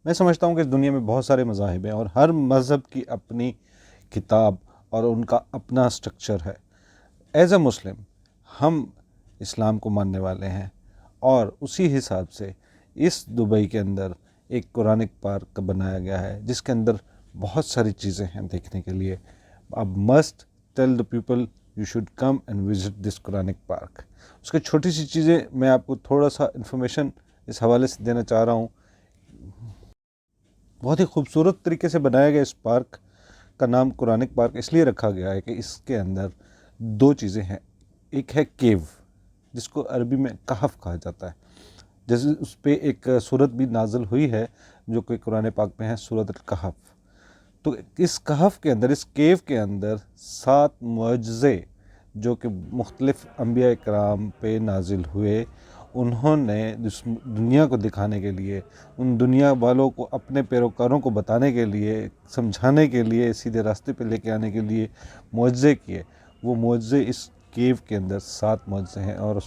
मैं समझता हूँ कि इस दुनिया में बहुत सारे मज़ाहिब हैं और हर मज़हब की अपनी किताब और उनका अपना स्ट्रक्चर है। एज़ अ मुस्लिम हम इस्लाम को मानने वाले हैं और उसी हिसाब से इस दुबई के अंदर एक कुरानिक पार्क बनाया गया है जिसके अंदर बहुत सारी चीज़ें हैं देखने के लिए। अब must tell the people you should come and visit this Quranic park. उसकी छोटी सी चीज़ें मैं आपको थोड़ा सा इन्फॉर्मेशन इस हवाले से देना चाह रहा हूँ। बहुत ही खूबसूरत तरीके से बनाया गया इस पार्क का नाम कुरानिक पार्क इसलिए रखा गया है कि इसके अंदर दो चीज़ें हैं। एक है केव, जिसको अरबी में कहफ कहा जाता है। जैसे उस पर एक सूरत भी नाजिल हुई है जो कि कुरान पाक में है, सूरत कहफ। तो इस कहफ के अंदर, इस केव के अंदर 7 मुअज्ज़े जो कि मुख्तलिफ़ अंबिया कराम पे नाजिल हुए, उन्होंने इस दुनिया को दिखाने के लिए, उन दुनिया वालों को, अपने पैरोकारों को बताने के लिए, समझाने के लिए, सीधे रास्ते पे लेके आने के लिए मुअज्ज़े किए। वो मुअज्ज़े इस केव के अंदर 7 मुअज्ज़े हैं और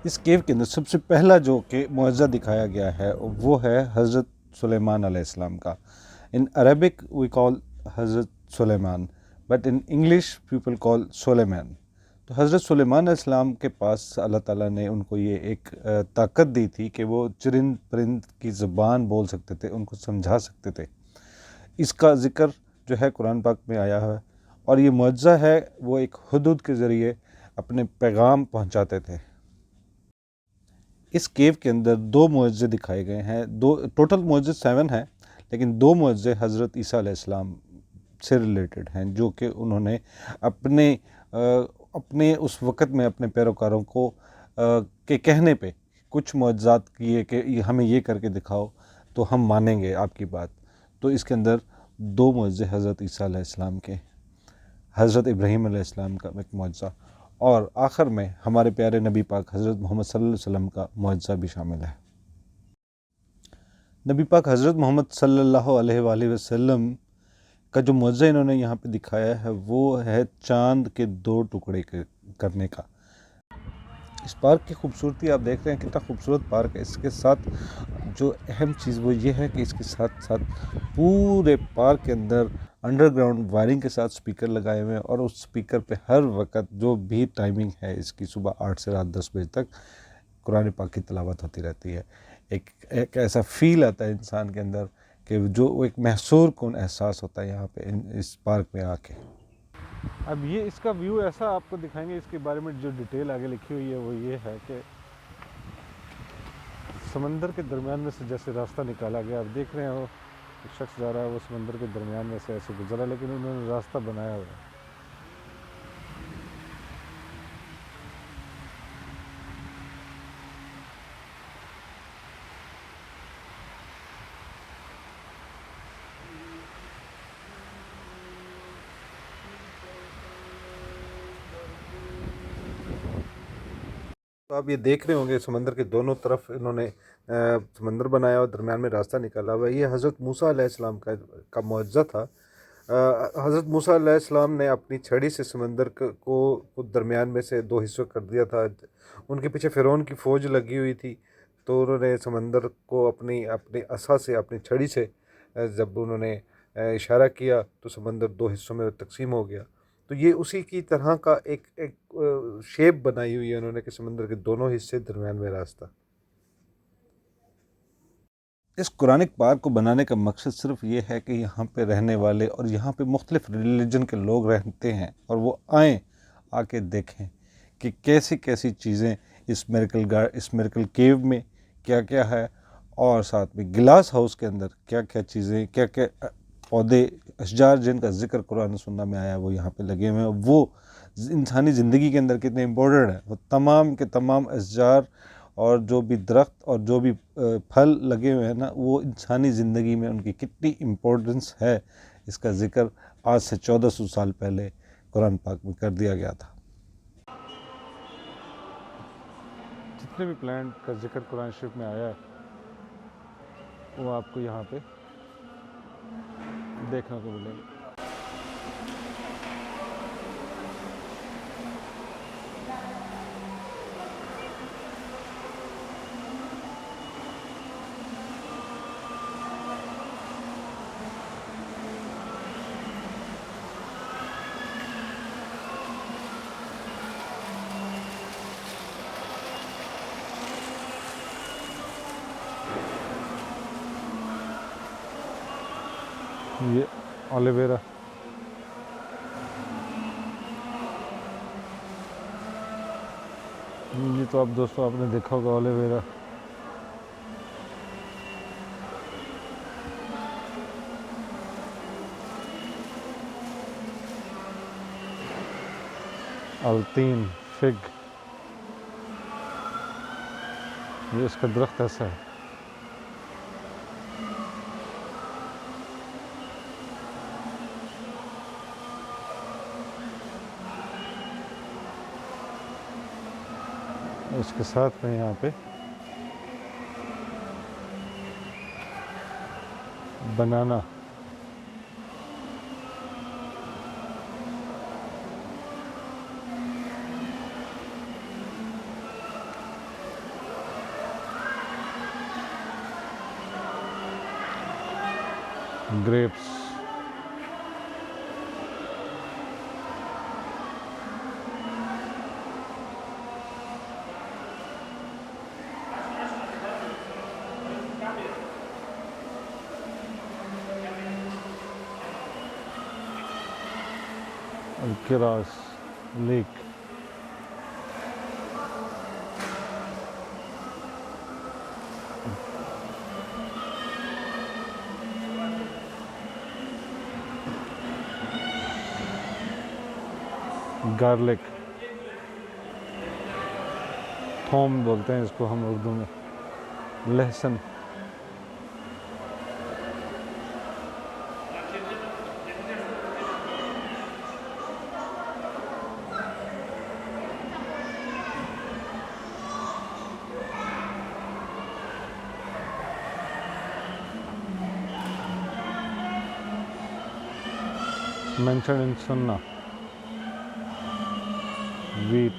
इस केव के अंदर सबसे पहला जो कि मुअज्ज़ा दिखाया गया है वो है हज़रत सुलेमान अलैहिस्सलाम का। In Arabic we call Hazrat Sulaiman, but in English people call Sulaiman. तो हज़रत सुलेमान अलैहिस्सलाम के पास अल्लाह ताला ने उनको ये एक ताकत दी थी कि वो चरिंद परिंद की ज़बान बोल सकते थे, उनको समझा सकते थे। इसका ज़िक्र जो है कुरान पाक में आया है और ये मुअज्ज़ा है वो एक हुदूद के ज़रिए अपने पैगाम पहुँचाते थे। इस केव के अंदर 2 मुअज्ज़े दिखाए गए हैं। दो टोटल मुअज्ज़े 7 हैं, लेकिन 2 मुअज्ज़े हज़रत ईसा अलैहिस्सलाम से रिलेटेड हैं जो कि उन्होंने अपने उस वक़्त में अपने पैरोकारों को के कहने पे कुछ मुअज्ज़ात किए कि हमें ये करके दिखाओ तो हम मानेंगे आपकी बात। तो इसके अंदर 2 मुअज्ज़े हज़रत ईसा अलैहिस्सलाम के, हज़रत इब्राहीम अलैहिस्सलाम का एक मुअज्ज़ा और आखिर में हमारे प्यारे नबी पाक हज़रत मोहम्मद सल्लल्लाहु अलैहि वसल्लम का मुअज्ज़ा भी शामिल है। नबी पाक हज़रत मोहम्मद सल्लल्लाहु अलैहि वसल्लम का जो मुअज्ज़ा इन्होंने यहाँ पे दिखाया है वो है चाँद के 2 टुकड़े करने का। इस पार्क की खूबसूरती आप देख रहे हैं, कितना खूबसूरत पार्क है। इसके साथ जो अहम चीज़ वो ये है कि इसके साथ साथ पूरे पार्क के अंदर अंडरग्राउंड वायरिंग के साथ स्पीकर लगाए हुए हैं और उस स्पीकर पे हर वक्त जो भी टाइमिंग है इसकी, सुबह 8 से रात 10 बजे तक कुरान पाक की तिलावत होती रहती है। एक ऐसा फ़ील आता है इंसान के अंदर कि जो एक महसूर कुन एहसास होता है यहाँ पे इस पार्क में आके। अब ये इसका व्यू ऐसा आपको दिखाएंगे, इसके बारे में जो डिटेल आगे लिखी हुई है वो ये है कि समंदर के दरमियान में से जैसे रास्ता निकाला गया। आप देख रहे हो एक शख्स जा रहा है, वो समंदर के दरमियान में से ऐसे गुजरा, लेकिन उन्होंने रास्ता बनाया हुआ है। तो आप ये देख रहे होंगे समंदर के दोनों तरफ इन्होंने समंदर बनाया और दरमियान में रास्ता निकाला हुआ है। ये हज़रत मूसा अलैहिस्सलाम का मुअज्ज़ा था। हज़रत मूसा अलैहिस्सलाम ने अपनी छड़ी से समंदर को दरमियान में से 2 हिस्सों कर दिया था। उनके पीछे फ़िरौन की फ़ौज लगी हुई थी, तो उन्होंने समंदर को अपनी अपनी असा से, अपनी छड़ी से जब उन्होंने इशारा किया तो समंदर 2 हिस्सों में तकसीम हो गया। तो ये उसी की तरह का एक एक शेप बनाई हुई है उन्होंने कि समंदर के दोनों हिस्से, दरमियान में रास्ता। इस कुरानिक पार्क को बनाने का मकसद सिर्फ ये है कि यहाँ पे रहने वाले और यहाँ पे मुख्तलिफ़ रिलीजन के लोग रहते हैं और वो आएँ, आके देखें कि कैसी कैसी चीज़ें इस मिरेकल केव में क्या क्या है, और साथ में गिलास हाउस के अंदर क्या क्या चीज़ें, क्या क्या पौधे, अशजार जिनका ज़िक्र कुरान सुन्ना में आया वो यहाँ पे लगे हुए हैं। वो इंसानी ज़िंदगी के अंदर कितने इम्पोर्टेंट है, वो तमाम के तमाम अशजार और जो भी दरख्त और जो भी फल लगे हुए हैं ना, वो इंसानी ज़िंदगी में उनकी कितनी इम्पोर्टेंस है, इसका ज़िक्र आज से 1400 साल पहले कुरान पाक में कर दिया गया था। जितने भी प्लांट का जिक्र कुरान शरीफ में आया है वो आपको यहाँ पे देखने को मिलेगा। ये ओलिवेरा, ये तो आप दोस्तों आपने देखा होगा ओलिवेरा। अल्तीन फिग, ये इसका दरख्त ऐसा है। उसके साथ में यहाँ पे बनाना, ग्रेप्स, किरास लेक, गार्लिक, थोम बोलते हैं इसको हम उर्दू में, लहसुन, mentioned in Sunnah, wheat,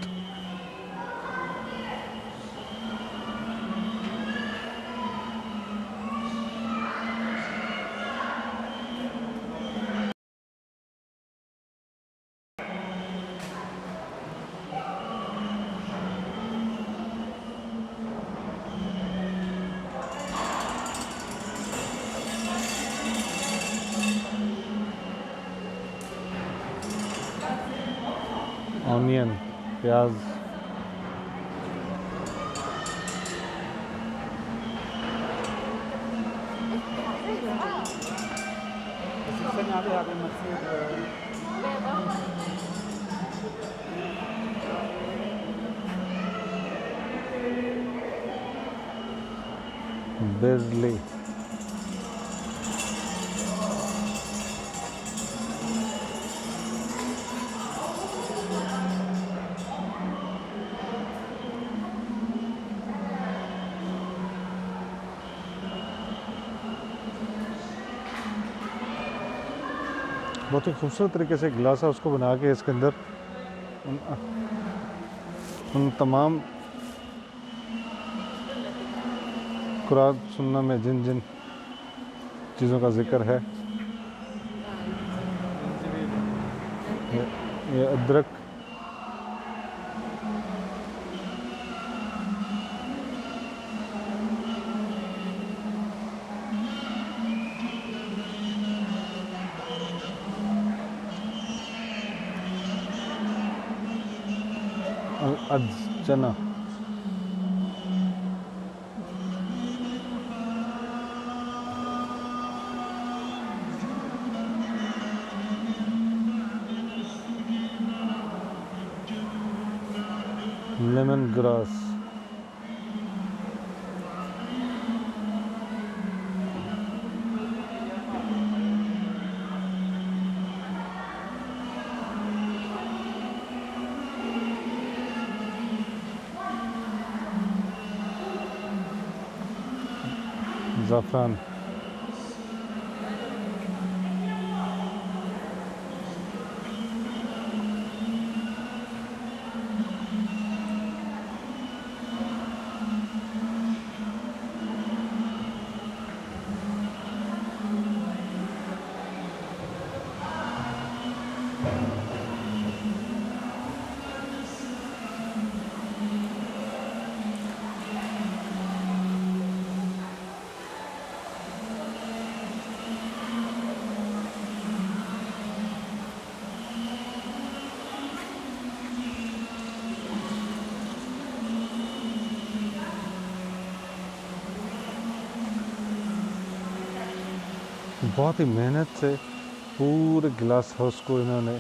onion, प्याज, बेरली, बहुत ही खूबसूरत तरीके से गिलास है उसको बना के इसके अंदर उन तमाम कुरान सुन्ना में जिन जिन चीज़ों का जिक्र है, ये अदरक, चना, लेमन ग्रास, ज़ाफ़रान, बहुत ही मेहनत से पूरे ग्लास हाउस को इन्होंने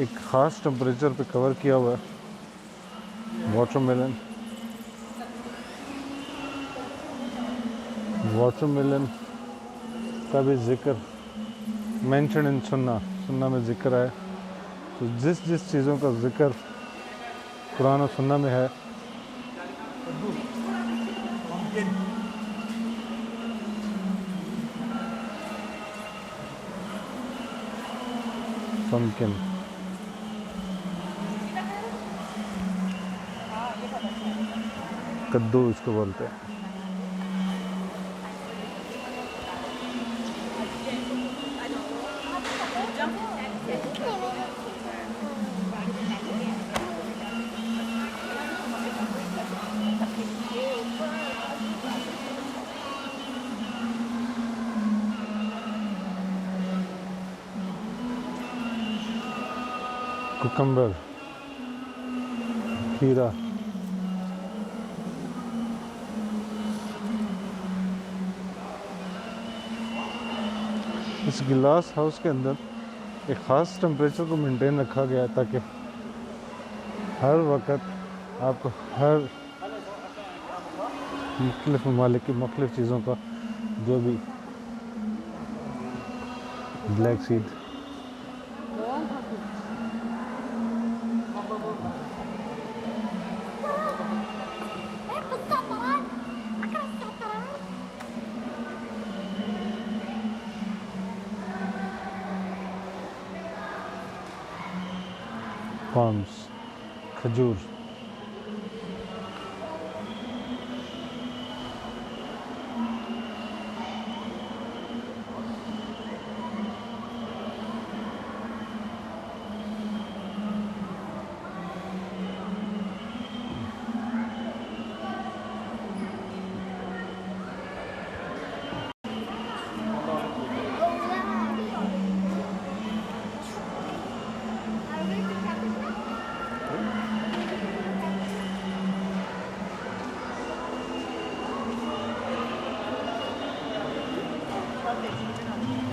एक ख़ास टेम्परेचर पे कवर किया हुआ है। वाटरमेलन का भी जिक्र मेंशन इन सुन्ना में जिक्र है। तो जिस जिस चीज़ों का जिक्र कुरान और सुन्ना में है, पम्पकिन, कद्दू इसको बोलते हैं। कुकम्बर, खीरा, इस गिलास हाउस के अंदर एक ख़ास टेम्परेचर को मेंटेन रखा गया है ताकि हर वक्त आपको हर मुख्तलिफ ममालिक की मुख्तलिफ चीज़ों का जो भी ब्लैक सीड, पाम्स, खजूर,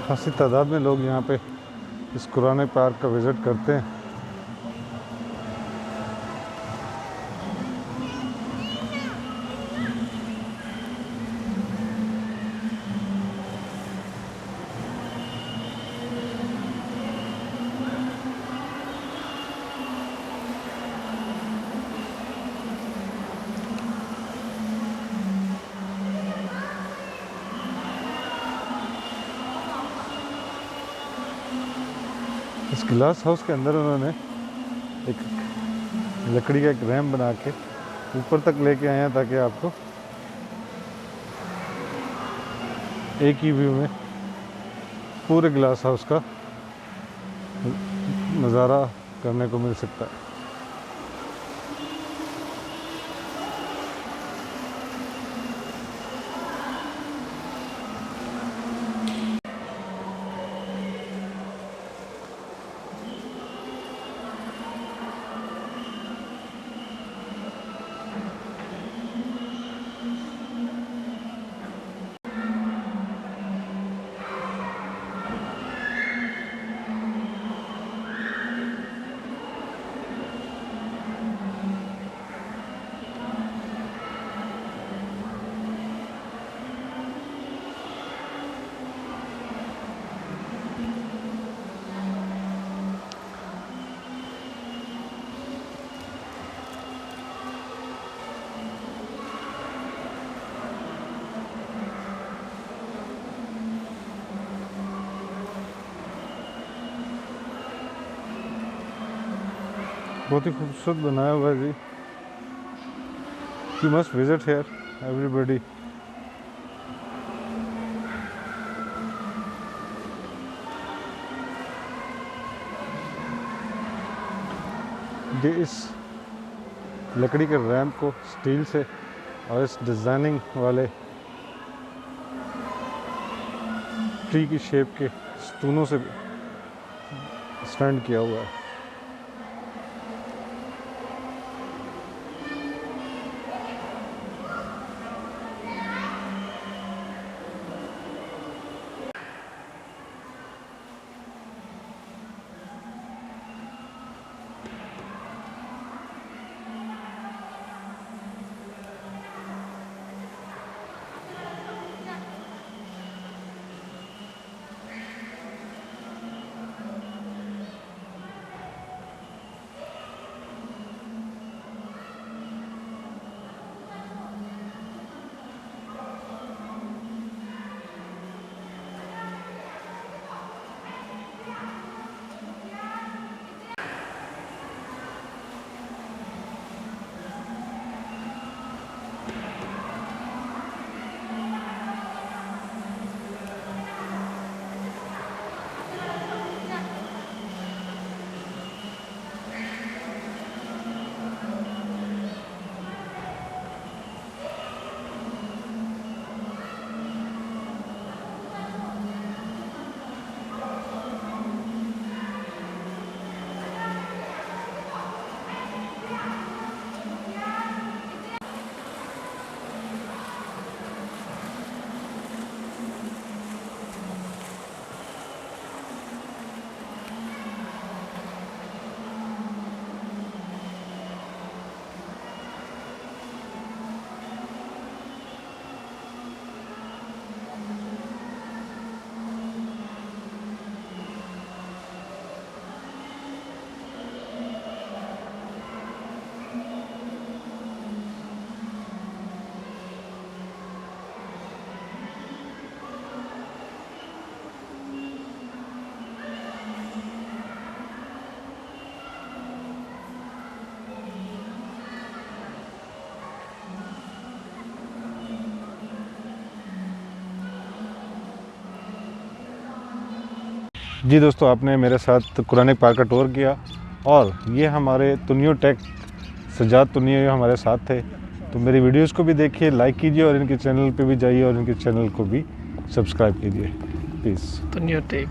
खासी तादाद में लोग यहाँ पे इस कुरान पार्क का विज़िट करते हैं। इस गिलास हाउस के अंदर उन्होंने एक लकड़ी का एक रैम्प बना के ऊपर तक लेके आए हैं ताकि आपको एक ही व्यू में पूरे ग्लास हाउस का नज़ारा करने को मिल सकता है। बहुत ही खूबसूरत बनाया हुआ है जी। You must visit here everybody. ये इस लकड़ी के रैम्प को स्टील से और इस डिज़ाइनिंग वाले ट्री की शेप के स्टूनों से स्टैंड किया हुआ है। जी दोस्तों, आपने मेरे साथ कुरानिक पार्क का टूर किया और ये हमारे तुनियो टेक सजाद तुनियो हमारे साथ थे। तो मेरी वीडियोस को भी देखिए, लाइक कीजिए और इनके चैनल पे भी जाइए और इनके चैनल को भी सब्सक्राइब कीजिए। पीस। तुनियो टेक।